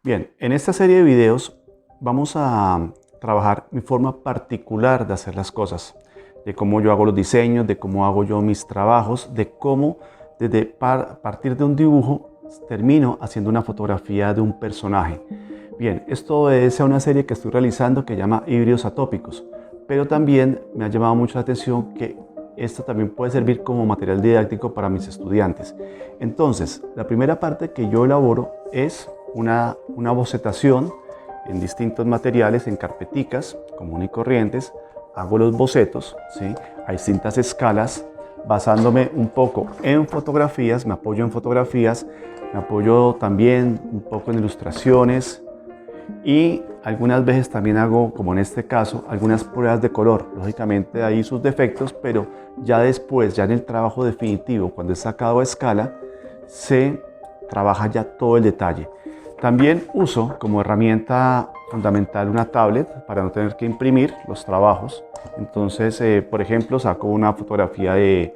Bien, en esta serie de videos vamos a trabajar mi forma particular de hacer las cosas, de cómo yo hago los diseños, de cómo hago yo mis trabajos, de cómo desde partir de un dibujo termino haciendo una fotografía de un personaje. Bien, esto es una serie que estoy realizando que se llama Híbridos Atópicos, pero también me ha llamado mucho la atención que esto también puede servir como material didáctico para mis estudiantes. Entonces, la primera parte que yo elaboro es una bocetación en distintos materiales, en carpeticas comunes y corrientes. Hago los bocetos, ¿sí? A distintas escalas, basándome un poco en fotografías, me apoyo en fotografías, me apoyo también un poco en ilustraciones y algunas veces también hago, como en este caso, algunas pruebas de color. Lógicamente hay sus defectos, pero ya después, ya en el trabajo definitivo, cuando es sacado a escala, se trabaja ya todo el detalle. También uso como herramienta fundamental una tablet para no tener que imprimir los trabajos. Entonces, por ejemplo, saco una fotografía de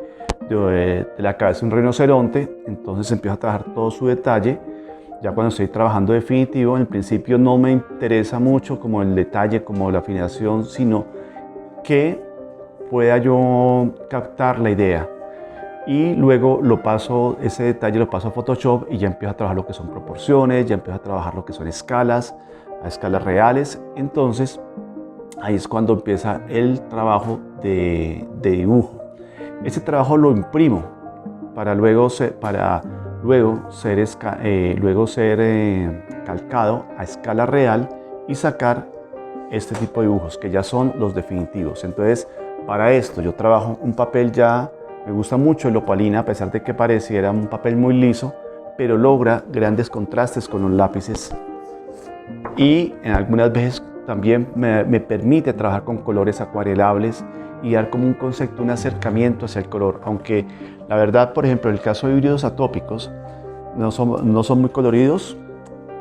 la cabeza de un rinoceronte, entonces empiezo a trabajar todo su detalle. Ya cuando estoy trabajando definitivo, en el principio no me interesa mucho como el detalle, como la afinación, sino que pueda yo captar la idea. Y luego ese detalle lo paso a Photoshop y ya empiezo a trabajar lo que son proporciones, ya empiezo a trabajar lo que son escalas, a escalas reales. Entonces, ahí es cuando empieza el trabajo de dibujo. Ese trabajo lo imprimo para luego ser calcado a escala real y sacar este tipo de dibujos que ya son los definitivos. Entonces, para esto yo trabajo un papel ya. Me gusta mucho el opalina, a pesar de que pareciera un papel muy liso, pero logra grandes contrastes con los lápices y en algunas veces también me permite trabajar con colores acuarelables y dar como un concepto, un acercamiento hacia el color. Aunque la verdad, por ejemplo, en el caso de híbridos atópicos, no son muy coloridos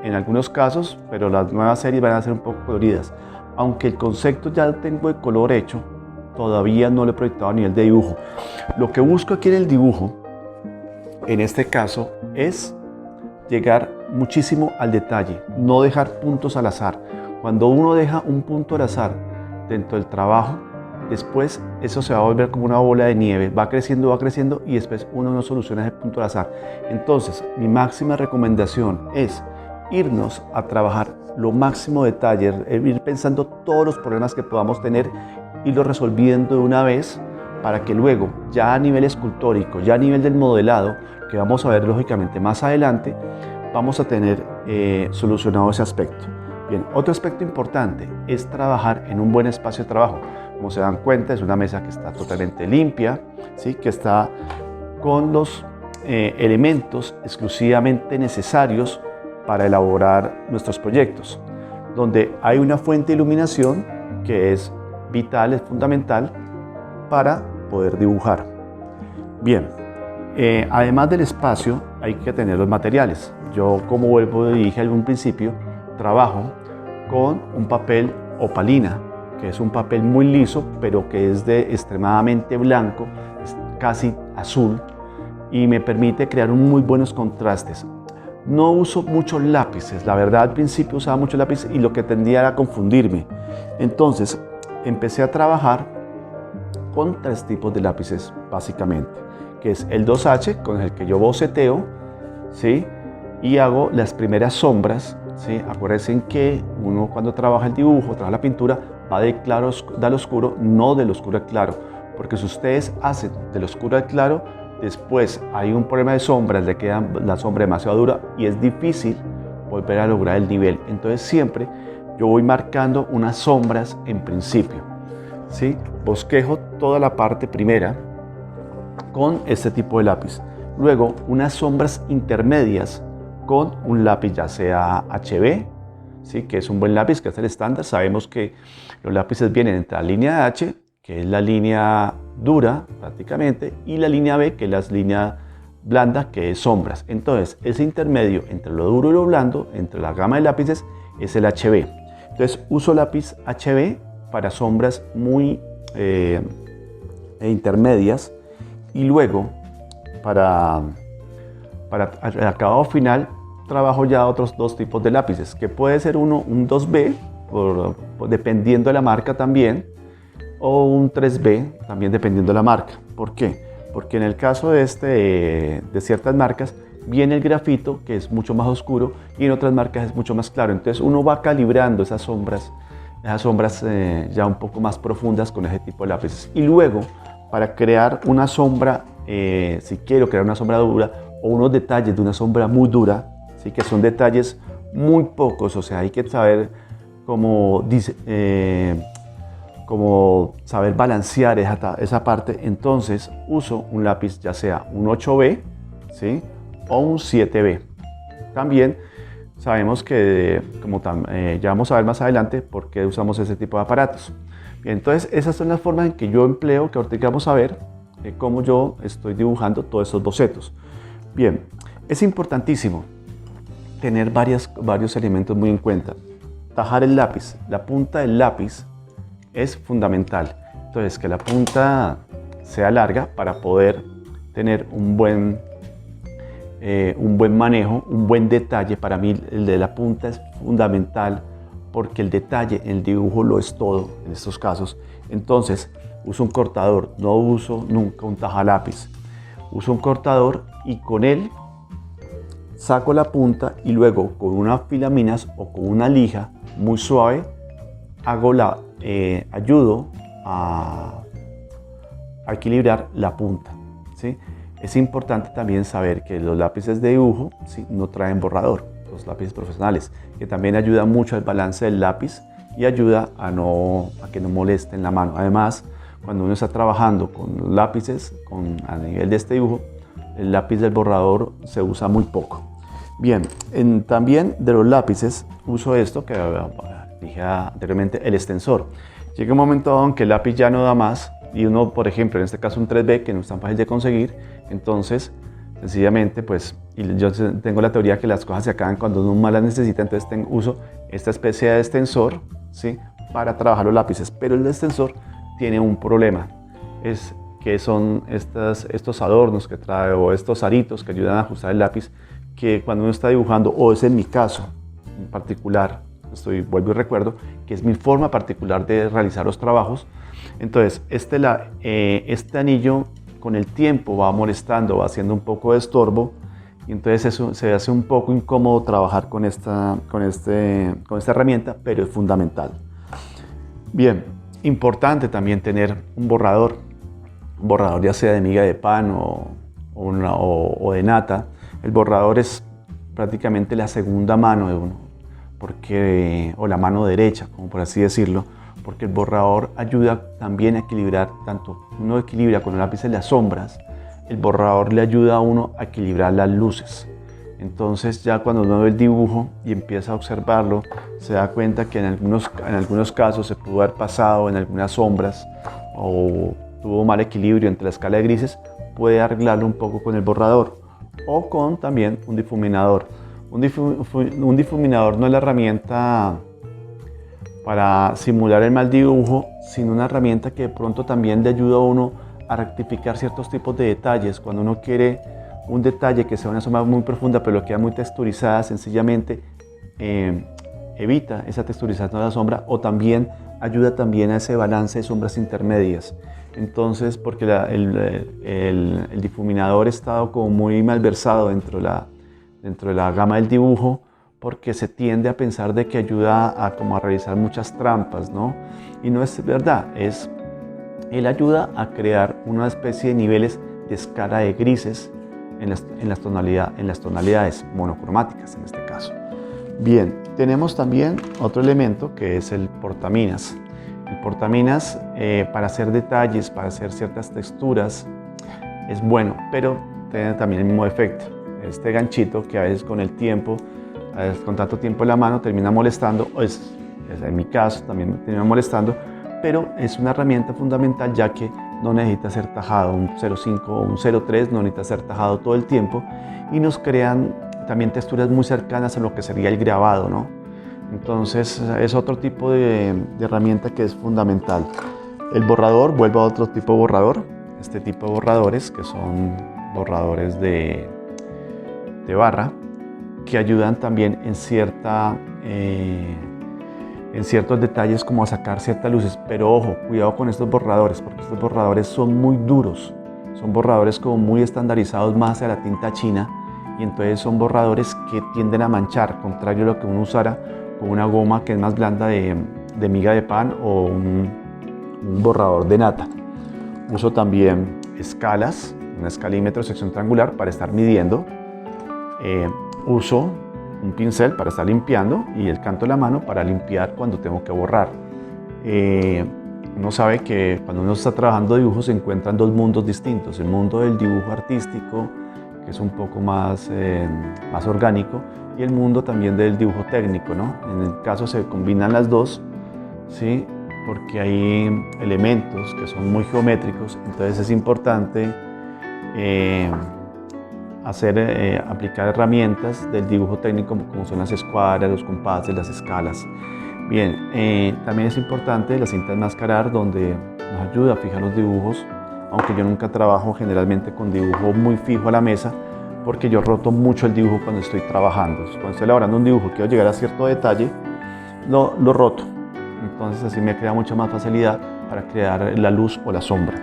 en algunos casos, pero las nuevas series van a ser un poco coloridas. Aunque el concepto ya lo tengo de color hecho, todavía no lo he proyectado a nivel de dibujo. Lo que busco aquí en el dibujo, en este caso, es llegar muchísimo al detalle, no dejar puntos al azar. Cuando uno deja un punto al azar dentro del trabajo, después eso se va a volver como una bola de nieve, va creciendo y después uno no soluciona ese punto al azar. Entonces, mi máxima recomendación es irnos a trabajar lo máximo detalle, ir pensando todos los problemas que podamos tener, irlo resolviendo de una vez para que luego, ya a nivel escultórico, ya a nivel del modelado, que vamos a ver lógicamente más adelante, vamos a tener solucionado ese aspecto. Bien, otro aspecto importante es trabajar en un buen espacio de trabajo. Como se dan cuenta, es una mesa que está totalmente limpia, ¿sí? Que está con los elementos exclusivamente necesarios para elaborar nuestros proyectos, donde hay una fuente de iluminación que es vital, es fundamental para poder dibujar. Bien, además del espacio hay que tener los materiales. Yo, como vuelvo y dije al principio, trabajo con un papel opalina, que es un papel muy liso, pero que es de extremadamente blanco, es casi azul, y me permite crear muy buenos contrastes. No uso muchos lápices, la verdad al principio usaba muchos lápices y lo que tendía era confundirme. Entonces empecé a trabajar con 3 tipos de lápices básicamente, que es el 2H con el que yo boceteo, ¿sí? Y hago las primeras sombras, ¿sí? Acuérdense que uno cuando trabaja el dibujo, trabaja la pintura, va de claro al oscuro, no del oscuro al claro, porque si ustedes hacen del oscuro al claro, después hay un problema de sombras, le queda la sombra demasiado dura y es difícil volver a lograr el nivel. Entonces siempre yo voy marcando unas sombras en principio, ¿sí? Bosquejo toda la parte primera con este tipo de lápiz. Luego unas sombras intermedias con un lápiz ya sea HB, ¿sí? Que es un buen lápiz, que es el estándar. Sabemos que los lápices vienen entre la línea H, que es la línea dura prácticamente, y la línea B, que es la línea blanda, que es sombras. Entonces ese intermedio entre lo duro y lo blando, entre la gama de lápices, es el HB. Entonces uso lápiz HB para sombras muy intermedias, y luego para el acabado final trabajo ya otros dos tipos de lápices, que puede ser uno, un 2B, dependiendo de la marca también, o un 3B, también dependiendo de la marca. ¿Por qué? Porque en el caso de ciertas marcas, viene el grafito, que es mucho más oscuro, y en otras marcas es mucho más claro. Entonces uno va calibrando esas sombras ya un poco más profundas con ese tipo de lápices. Y luego, para crear una sombra, si quiero crear una sombra dura, o unos detalles de una sombra muy dura, ¿sí? Que son detalles muy pocos, o sea, hay que saber cómo saber balancear esa parte. Entonces uso un lápiz, ya sea un 8B, ¿sí? O un 7B. También sabemos que, ya vamos a ver más adelante, por qué usamos ese tipo de aparatos. Bien, entonces esas son las formas en que yo empleo, que ahorita vamos a ver cómo yo estoy dibujando todos estos bocetos. Bien, es importantísimo tener varios elementos muy en cuenta. Tajar el lápiz, la punta del lápiz es fundamental. Entonces, que la punta sea larga para poder tener un buen manejo, un buen detalle. Para mí el de la punta es fundamental porque el detalle en el dibujo lo es todo en estos casos. Entonces uso un cortador, no uso nunca un tajalápiz. Uso un cortador y con él saco la punta y luego con unas filaminas o con una lija muy suave ayudo a equilibrar la punta, ¿sí? Es importante también saber que los lápices de dibujo, ¿sí?, no traen borrador, los lápices profesionales, que también ayuda mucho al balance del lápiz y ayuda a que no moleste en la mano. Además, cuando uno está trabajando con lápices a nivel de este dibujo, el lápiz del borrador se usa muy poco. Bien, también de los lápices uso esto que dije anteriormente, el extensor. Llega un momento en que el lápiz ya no da más y uno, por ejemplo, en este caso un 3B, que no es tan fácil de conseguir, entonces sencillamente pues, y yo tengo la teoría que las cosas se acaban cuando uno más las necesita, entonces uso esta especie de extensor, ¿sí?, para trabajar los lápices. Pero el extensor tiene un problema, es que son estos adornos que trae o estos aritos que ayudan a ajustar el lápiz, que cuando uno está dibujando, o es en mi caso en particular, vuelvo y recuerdo que es mi forma particular de realizar los trabajos. Entonces este anillo con el tiempo va molestando, va haciendo un poco de estorbo, y entonces eso se hace un poco incómodo trabajar con esta herramienta, pero es fundamental. Bien, importante también tener un borrador ya sea de miga de pan o de nata. El borrador es prácticamente la segunda mano de uno, o la mano derecha, como por así decirlo, porque el borrador ayuda también a equilibrar, tanto uno equilibra con el lápiz en las sombras, el borrador le ayuda a uno a equilibrar las luces. Entonces ya cuando uno ve el dibujo y empieza a observarlo, se da cuenta que en algunos casos se pudo haber pasado en algunas sombras o tuvo mal equilibrio entre la escala de grises, puede arreglarlo un poco con el borrador o con también un difuminador. Un difuminador no es la herramienta para simular el mal dibujo, sino una herramienta que de pronto también le ayuda a uno a rectificar ciertos tipos de detalles. Cuando uno quiere un detalle que sea una sombra muy profunda pero lo queda muy texturizada, sencillamente evita esa texturización de la sombra, o también ayuda también a ese balance de sombras intermedias. Entonces, porque el difuminador está como muy malversado dentro de la gama del dibujo, porque se tiende a pensar de que ayuda a realizar muchas trampas, ¿no? Y no es verdad, él ayuda a crear una especie de niveles de escala de grises en las tonalidades monocromáticas en este caso. Bien, tenemos también otro elemento que es el portaminas. El portaminas para hacer detalles, para hacer ciertas texturas es bueno, pero tiene también el mismo efecto. Este ganchito que a veces con el tiempo, con tanto tiempo en la mano, termina molestando, en mi caso también me termina molestando, pero es una herramienta fundamental ya que no necesita ser tajado, un 0.5 o un 0.3 no necesita ser tajado todo el tiempo, y nos crean también texturas muy cercanas a lo que sería el grabado, ¿no? Entonces es otro tipo de herramienta que es fundamental. El borrador, vuelvo a otro tipo de borrador, este tipo de borradores que son borradores de barra, que ayudan también en ciertos detalles como a sacar ciertas luces. Pero ojo, cuidado con estos borradores, porque estos borradores son muy duros. Son borradores como muy estandarizados más hacia la tinta china, y entonces son borradores que tienden a manchar, contrario a lo que uno usara con una goma que es más blanda de miga de pan o un borrador de nata. Uso también escalas, un escalímetro, sección triangular para estar midiendo. Uso un pincel para estar limpiando y el canto de la mano para limpiar cuando tengo que borrar. Uno sabe que cuando uno está trabajando dibujos se encuentran dos mundos distintos: el mundo del dibujo artístico, que es un poco más orgánico, y el mundo también del dibujo técnico, ¿no? En el caso se combinan las dos, ¿sí? Porque hay elementos que son muy geométricos, entonces es importante aplicar herramientas del dibujo técnico como son las escuadras, los compases, las escalas. Bien, también es importante la cinta enmascarar, donde nos ayuda a fijar los dibujos, aunque yo nunca trabajo generalmente con dibujo muy fijo a la mesa, porque yo roto mucho el dibujo cuando estoy trabajando. Cuando estoy elaborando un dibujo, quiero llegar a cierto detalle, lo roto. Entonces así me crea mucha más facilidad para crear la luz o la sombra.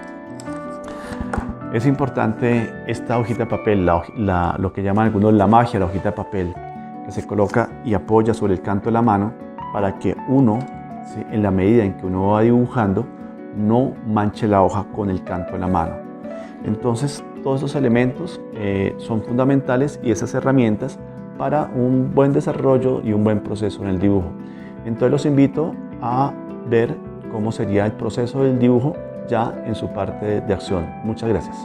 Es importante esta hojita de papel, lo que llaman algunos la magia de la hojita de papel, que se coloca y apoya sobre el canto de la mano para que uno, ¿sí?, en la medida en que uno va dibujando, no manche la hoja con el canto de la mano. Entonces, todos esos elementos son fundamentales, y esas herramientas para un buen desarrollo y un buen proceso en el dibujo. Entonces los invito a ver cómo sería el proceso del dibujo ya en su parte de acción. Muchas gracias.